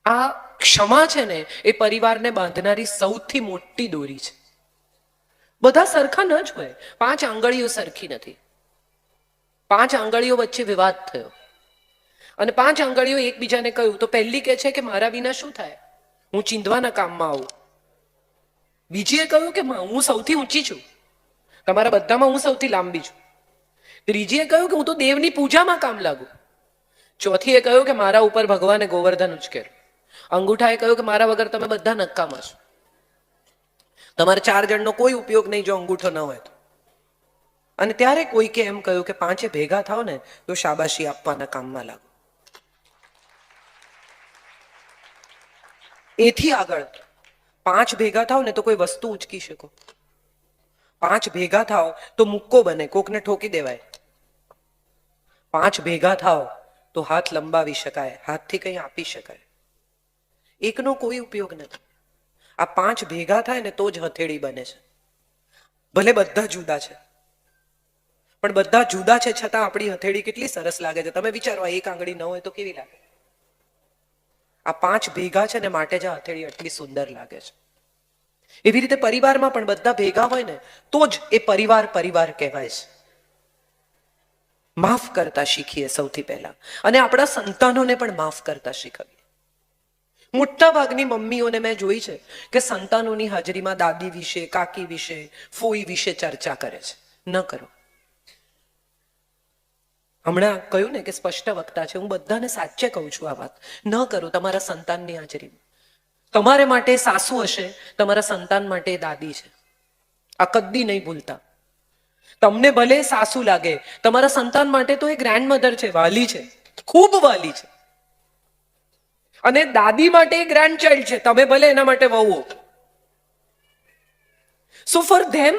આ ક્ષમા છે ને એ પરિવારને બાંધનારી સૌથી મોટી દોરી છે. બધા સરખા ન જ હોય. 5 આંગળીઓ સરખી નથી. 5 આંગળીઓ વચ્ચે વિવાદ થયો અને 5 આંગળીઓ એકબીજાને કહ્યું તો પહેલી કહે છે કે મારા વિના શું થાય, હું ચીંધવાના કામમાં આવું. બીજીએ કહ્યું કે હું સૌથી ઊંચી છું, તમારા બધામાં હું સૌથી લાંબી છું. ત્રીજીએ કહ્યું કે હું તો દેવની પૂજામાં કામ લાગુ. ચોથીએ કહ્યું કે મારા ઉપર ભગવાને ગોવર્ધન ઉચકેલું. અંગૂઠાએ કહ્યું કે મારા વગર તમે બધા નકામા છો, તમારે 4 જણનો કોઈ ઉપયોગ નહીં જો અંગૂઠો ન હોય તો. અને ત્યારે કોઈકે એમ કહ્યું કે 5 ભેગા થાવ ને તો શાબાશી આપવાના કામમાં લાગો. એથી આગળ 5 ભેગા થાવ ને તો કોઈ વસ્તુ ઉચકી શકો, 5 ભેગા થાવ તો મુક્કો બને, કોકને ઠોકી દેવાય. 5 ભેગા થાવ તો હાથ લંબાવી શકાય, હાથથી કંઈ આપી શકાય. એકનો કોઈ ઉપયોગ નથી. આ 5 ભેગા થાય ને તો જ હથેળી બને છે. ભલે બધા જુદા છે, પણ બધા જુદા છે છતાં આપણી હથેળી કેટલી સરસ લાગે છે. તમે વિચારો, એક આંગળી ન હોય તો કેવી લાગે. આ 5 ભેગા છે ને માટે જ હથેળી આટલી સુંદર લાગે છે. એવી રીતે પરિવારમાં પણ બધા ભેગા હોય ને તો જ એ પરિવાર પરિવાર કહેવાય છે. માફ કરતા શીખીએ સૌથી પહેલા, અને આપણા સંતાનોને પણ માફ કરતા શીખવીએ. મોટા ભાગની મમ્મીઓને મેં જોઈ છે કે સંતાનોની હાજરીમાં દાદી વિશે, કાકી વિશે, ફોઈ વિશે ચર્ચા કરે છે. ન કરો. હમણાં કહ્યું ને કે સ્પષ્ટ વક્તા છે, હું બધાને સાચે કહું છું આ વાત. ન કરો તમારા સંતાનની હાજરીમાં. તમારે માટે સાસુ હશે, તમારા સંતાન માટે દાદી છે. આ કદી નહીં ભૂલતા. તમને ભલે સાસુ લાગે, તમારા સંતાન માટે તો એ ગ્રેન્ડ મધર છે, વાલી છે, ખૂબ વાલી છે. અને દાદી માટે ગ્રેન્ડ ચાઇલ્ડ છે, તમે ભલે એના માટે વહુ. સો ફોર ધેમ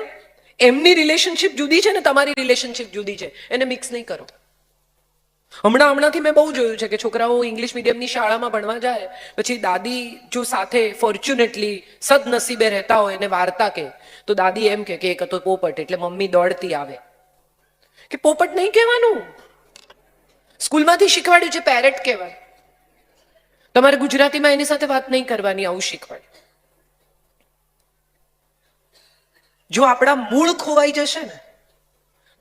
એમની રિલેશનશિપ જુદી છે ને તમારી રિલેશનશિપ જુદી છે, એને મિક્સ નહીં કરો. હમણાંથી મેં બહુ જોયું છે કે છોકરાઓ ઇંગ્લિશ મીડિયમની શાળામાં ભણવા જાય, પછી દાદી જો સાથે ફોર્ચ્યુનેટલી સદનસીબે રહેતા હોય એને વાર્તા કે, તો દાદી એમ કે એક હતો પોપટ, એટલે મમ્મી દોડતી આવે કે પોપટ નહીં કહેવાનું, સ્કૂલમાંથી શીખવાડ્યું છે પેરેટ કહેવાય. તમારે ગુજરાતીમાં એની સાથે વાત નહીં કરવાની, આવું શીખવાડ્યું. જો આપણા મૂળ ખોવાઈ જશે ને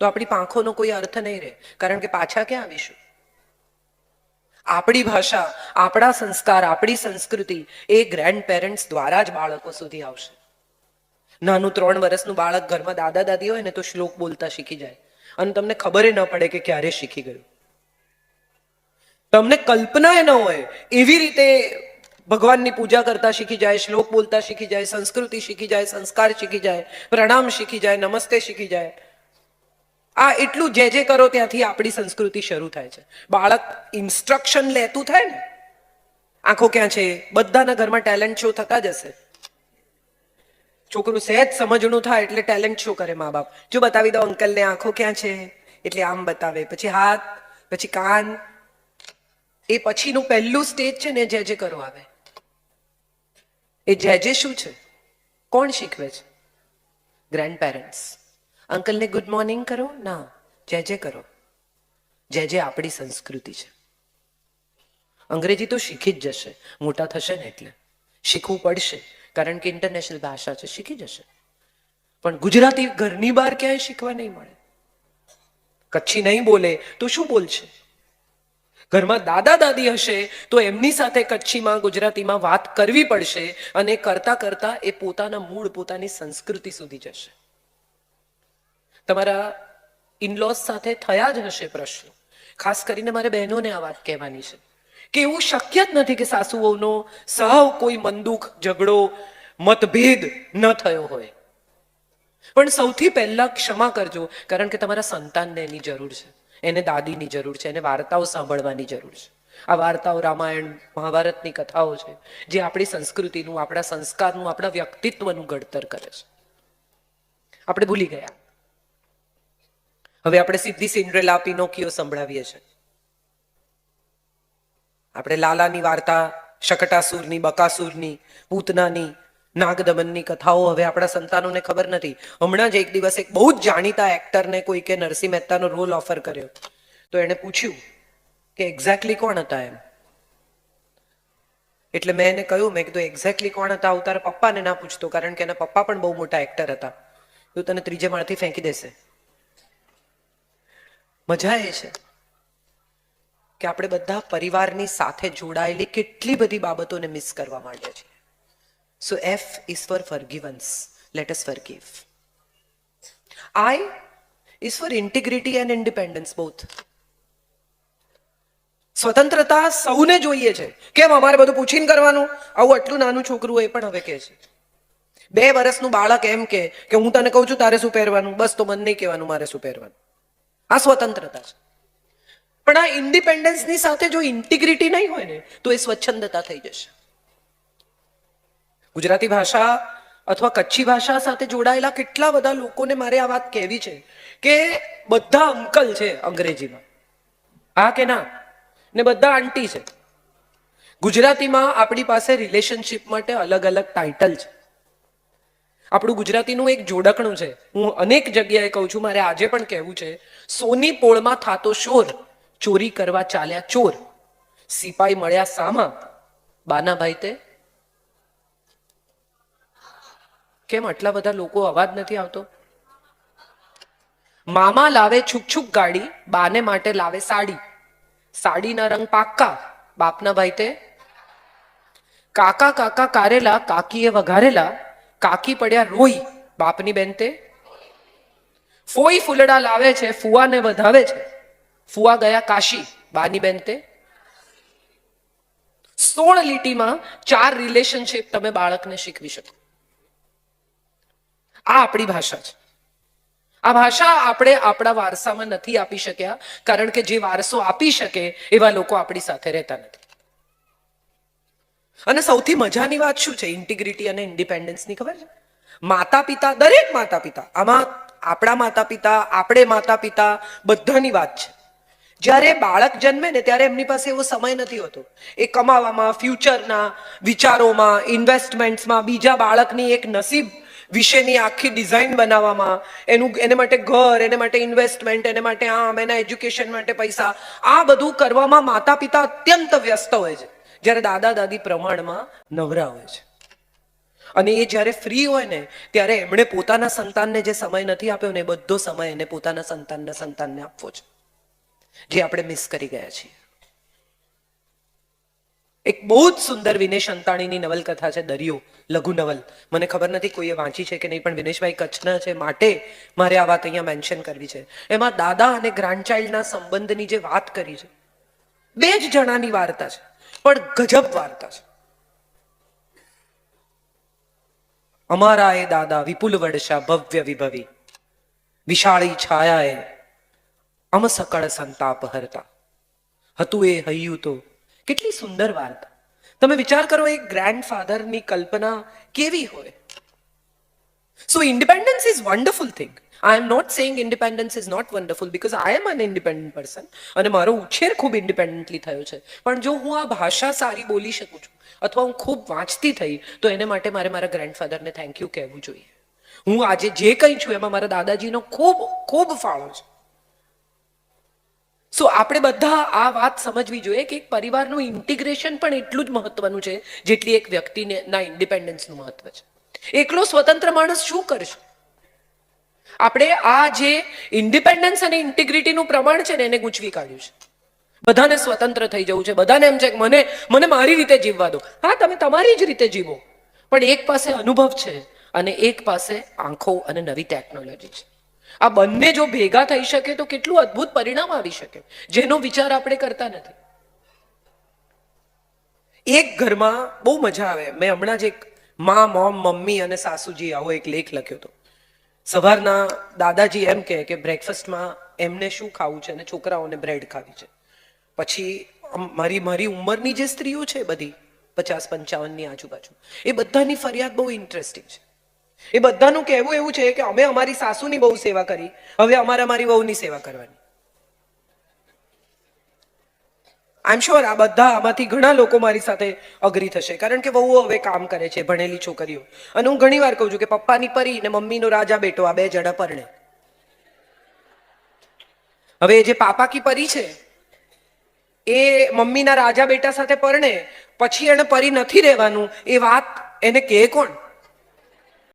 તો આપણી પાંખોનો કોઈ અર્થ નહીં રહે, કારણ કે પાછા ક્યાં આવીશું? આપણી ભાષા, આપણા સંસ્કાર, આપણી સંસ્કૃતિ એ ગ્રેન્ડ પેરેન્ટ્સ દ્વારા જ બાળકો સુધી આવશે. નાનું 3 વર્ષનું બાળક ઘરમાં દાદા દાદી હોય ને તો શ્લોક બોલતા શીખી જાય, અને તમને ખબર ન પડે કે ક્યારે શીખી ગયું. તમને કલ્પના ન હોય એવી રીતે ભગવાનની પૂજા કરતા શીખી જાય, શ્લોક બોલતા શીખી જાય, સંસ્કૃતિ શીખી જાય, સંસ્કાર શીખી જાય, પ્રણામ શીખી જાય, નમસ્તે શીખી જાય. આ એટલું જે કરો ત્યાંથી આપણી સંસ્કૃતિ શરૂ થાય છે. બાળક ઇન્સ્ટ્રક્શન લેતું થાય ને, આંખો ક્યાં છે, બધાના ઘરમાં ટેલેન્ટ શો થતા જ હશે. છોકરું સહેજ સમજણું થાય એટલે ટેલેન્ટ શો કરે મા બાપ. જો બતાવી દો અંકલને આંખો ક્યાં છે, એટલે આમ બતાવે, પછી હાથ, પછી કાન. એ પછીનું પહેલું સ્ટેજ છે ને જે કરો આવે. એ જે શું છે, કોણ શીખવે છે? Grandparents. અંકલને ગુડ મોર્નિંગ કરો ના, જે કરો. જે આપણી સંસ્કૃતિ છે. અંગ્રેજી તો શીખી જ જશે, મોટા થશે ને એટલે શીખવું પડશે, કારણ કે ઇન્ટરનેશનલ ભાષા છે, શીખી જશે. પણ ગુજરાતી ઘરની બહાર ક્યાંય શીખવા નહીં મળે. કચ્છી નહીં બોલે તો શું બોલશે? ઘરમાં દાદા દાદી હશે તો એમની સાથે કચ્છીમાં, ગુજરાતીમાં વાત કરવી પડશે, અને કરતા કરતા એ પોતાના મૂળ, પોતાની સંસ્કૃતિ સુધી જશે. તમારા ઇનલોઝ સાથે થયા જ હશે પ્રશ્નો. ખાસ કરીને મારે બહેનોને આ વાત કહેવાની છે કે એવું શક્ય જ નથી કે સાસુ વહુનો સહવ કોઈ મનદુખ, ઝઘડો, મતભેદ ન થયો હોય. પણ સૌથી પહેલા ક્ષમા કરજો, કારણ કે તમારા સંતાનને એની જરૂર છે, એને દાદીની જરૂર છે, એને વાર્તાઓ સાંભળવાની જરૂર છે. આ વાર્તાઓ રામાયણ, મહાભારતની કથાઓ છે જે આપણી સંસ્કૃતિનું, આપણા સંસ્કારનું, આપણા વ્યક્તિત્વનું ઘડતર કરે છે. આપણે ભૂલી ગયા. હવે આપણે સીધી સિન્ડ્રેલા, પિનોકિયો સંભળાવીએ છીએ. આપણે લાલાની વાર્તા, શકટાસુરની, બકાસુરની, પૂતનાની, નાગદમનની કથાઓ હવે આપણા સંતાનોને ખબર નથી. હમણાં જ એક દિવસ એક બહુ જ જાણીતા એક્ટરને કોઈકે નરસિંહ મહેતાનો રોલ ઓફર કર્યો, તો એણે પૂછ્યું કે એક્ઝેક્ટલી કોણ હતા એમ. એટલે મેં એને કહ્યું, મેં કીધું એક્ઝેક્ટલી કોણ હતા આવું તારા પપ્પાને ના પૂછતો, કારણ કે એના પપ્પા પણ બહુ મોટા એક્ટર હતા, તો તને ત્રીજે માળથી ફેંકી દેશે. મજા એ છે કે આપણે બધા પરિવારની સાથે જોડાયેલી કેટલી બધી બાબતોને મિસ કરવા માંડીએ છીએ. So F is for forgiveness, let us forgive. I is for integrity and independence both. સ્વતંત્રતા સૌને જોઈએ છે. કેમ અમારે બધું પૂછીને કરવાનું? આવું આટલું નાનું છોકરું એ પણ હવે કહે છે. 2 વર્ષનું બાળક એમ કે હું તને કહું છું તારે શું પહેરવાનું, બસ તો મને નહીં કહેવાનું મારે શું પહેરવાનું. આ સ્વતંત્રતા છે. પણ આ ઇન્ડિપેન્ડન્સની સાથે જો ઇન્ટિગ્રિટી નહીં હોય ને તો એ સ્વચ્છંદતા થઈ જશે. ગુજરાતી ભાષા અથવા કચ્છી ભાષા સાથે જોડાયેલા કેટલા બધા લોકોને મારે આ વાત કહેવી છે કે બધા અંકલ છે અંગ્રેજીમાં, હા કે ના, ને બધા આંટી છે. ગુજરાતીમાં આપણી પાસે રિલેશનશિપ માટે અલગ અલગ ટાઇટલ છે. આપણું ગુજરાતીનું એક જોડકણું છે, હું અનેક જગ્યાએ કહું છું, મારે આજે પણ કહેવું છે. સોની પોળમાં થાતો શોર, ચોરી કરવા ચાલ્યા ચોર, સિપાઈ મળ્યા સામા, બાનાભાઈ તે. કેમ આટલા બધા લોકો અવાજ નથી આવતો? મામા લાવે છુક છુક ગાડી, બાને માટે લાવે સાડી, સાડીના રંગ પાક્કા, બાપના ભાઈ તે. કાકા કાકા કારેલા, કાકીએ વઘારેલા, કાકી પડ્યા રોઈ, બાપની બેન તે. ફોઈ ફૂલડા લાવે છે, ફુવાને વધાવે છે, ફુવા ગયા કાશી, બાની બેન તે. 16 લીટીમાં 4 રિલેશનશિપ તમે બાળકને શીખવી શકો. આ આપણી ભાષા છે. આ ભાષા આપણે આપણા વારસામાં નથી આપી શક્યા, કારણ કે જે વારસો આપી શકે એવા લોકો આપણી સાથે રહેતા નથી. અને સૌથી મજાની વાત શું છે ઇન્ટિગ્રિટી અને ઇન્ડિપેન્ડન્સની ખબર છે? માતા પિતા, દરેક માતા પિતા, આમાં આપણા માતા પિતા, આપણે માતા પિતા, બધાની વાત છે. જ્યારે બાળક જન્મે ને ત્યારે એમની પાસે એવો સમય નથી હોતો એ કમાવામાં, ફ્યુચરના વિચારોમાં, ઇન્વેસ્ટમેન્ટ્સમાં, બીજા બાળકની એક નસીબ વિશેની આખી ડિઝાઇન બનાવવામાં, એને માટે ઘર, એને માટે ઇન્વેસ્ટમેન્ટ, એને માટે આમ, એના એજ્યુકેશન માટે પૈસા, આ બધું કરવામાં માતા પિતા અત્યંત વ્યસ્ત હોય છે. જ્યારે દાદા દાદી પ્રમાણમાં નવરા હોય છે. અને એ જ્યારે ફ્રી હોય ને ત્યારે એમણે પોતાના સંતાનને જે સમય નથી આપ્યો ને એ બધો સમય એને પોતાના સંતાનને આપવો છે, જે આપણે મિસ કરી ગયા છીએ. એક બહુ જ સુંદર વિનેશ અંતાણીની નવલકથા છે દરિયો, લઘુ નવલ. મને ખબર નથી કોઈએ વાંચી છે કે નહીં, પણ વિનેશભાઈ કચ્છના છે માટે મારે આ વાત અહીંયા મેન્શન કરવી છે. એમાં દાદા અને ગ્રાન્ડચાઇલ્ડના સંબંધની જે વાત કરી છે, 2 જ જણાની વાર્તા છે, પણ ગજબ વાર્તા છે. અમારા એ દાદા વિપુલ વડશા ભવ્ય વિભવી, વિશાળી છાયાએ અમ સકળ સંતાપ હરતા, હતું એ હૈયું તો. કેટલી સુંદર વાર્તા. તમે વિચાર કરો એક ગ્રેન્ડફાધરની કલ્પના કેવી હોય. So independence is wonderful thing. I am not saying independence is not wonderful, because I am an independent person અને મારો ઉછેર ખૂબ ઇન્ડિપેન્ડન્ટલી થયો છે. પણ જો હું આ ભાષા સારી બોલી શકું છું અથવા હું ખૂબ વાંચતી થઈ તો એને માટે મારે મારા ગ્રેન્ડફાધરને થેન્ક યુ કહેવું જોઈએ. હું આજે જે કંઈ છું એમાં મારા દાદાજીનો ખૂબ ખૂબ ફાળો છે. સો આપણે બધા આ વાત સમજવી જોઈએ કે એક પરિવારનું ઇન્ટિગ્રેશન પણ એટલું જ મહત્વનું છે જેટલી એક વ્યક્તિના ઇન્ડિપેન્ડન્સનું મહત્વ છે. એકલો સ્વતંત્ર માણસ શું કરશે? આપણે આ જે ઇન્ડિપેન્ડન્સ અને ઇન્ટિગ્રિટીનું પ્રમાણ છે ને એને ગૂંચવી કાઢ્યું છે. બધાને સ્વતંત્ર થઈ જવું છે, બધાને એમ છે કે મને મારી રીતે જીવવા દો. હા, તમે તમારી જ રીતે જીવો, પણ એક પાસે અનુભવ છે અને એક પાસે આંખો અને નવી ટેકનોલોજી છે. આ બંને જો ભેગા થઈ શકે તો કેટલું અદ્ભુત પરિણામ આવી શકે, જેનો વિચાર આપણે કરતા નથી. એક ઘરમાં બહુ મજા આવે. મેં હમણાં જ એક મા, મોમ, મમ્મી અને સાસુજી આવો એક લેખ લખ્યો હતો. સવારના દાદાજી એમ કે બ્રેકફાસ્ટમાં એમને શું ખાવું છે અને છોકરાઓને બ્રેડ ખાવી છે. પછી મારી ઉંમરની જે સ્ત્રીઓ છે બધી 50-55ની આજુબાજુ, એ બધાની ફરિયાદ બહુ ઇન્ટરેસ્ટિંગ છે. એ બધાનું કહેવું એવું છે કે અમે અમારી સાસુની બહુ સેવા કરી, હવે અમારે અમારી વહુની સેવા કરવાની. આઈ એમ શ્યોર આ બધા આમાંથી ઘણા લોકો મારી સાથે અગ્રી થશે, કારણ કે વહુઓ હવે કામ કરે છે, ભણેલી છોકરીઓ. અને હું ઘણી વાર કહું છું કે પપ્પાની પરી ને મમ્મીનો રાજા બેટો, આ 2 જણા પરણે. હવે જે પાપા કી પરી છે એ મમ્મીના રાજા બેટા સાથે પરણે પછી એને પરી નથી રહેવાનું, એ વાત એને કહે કોણ?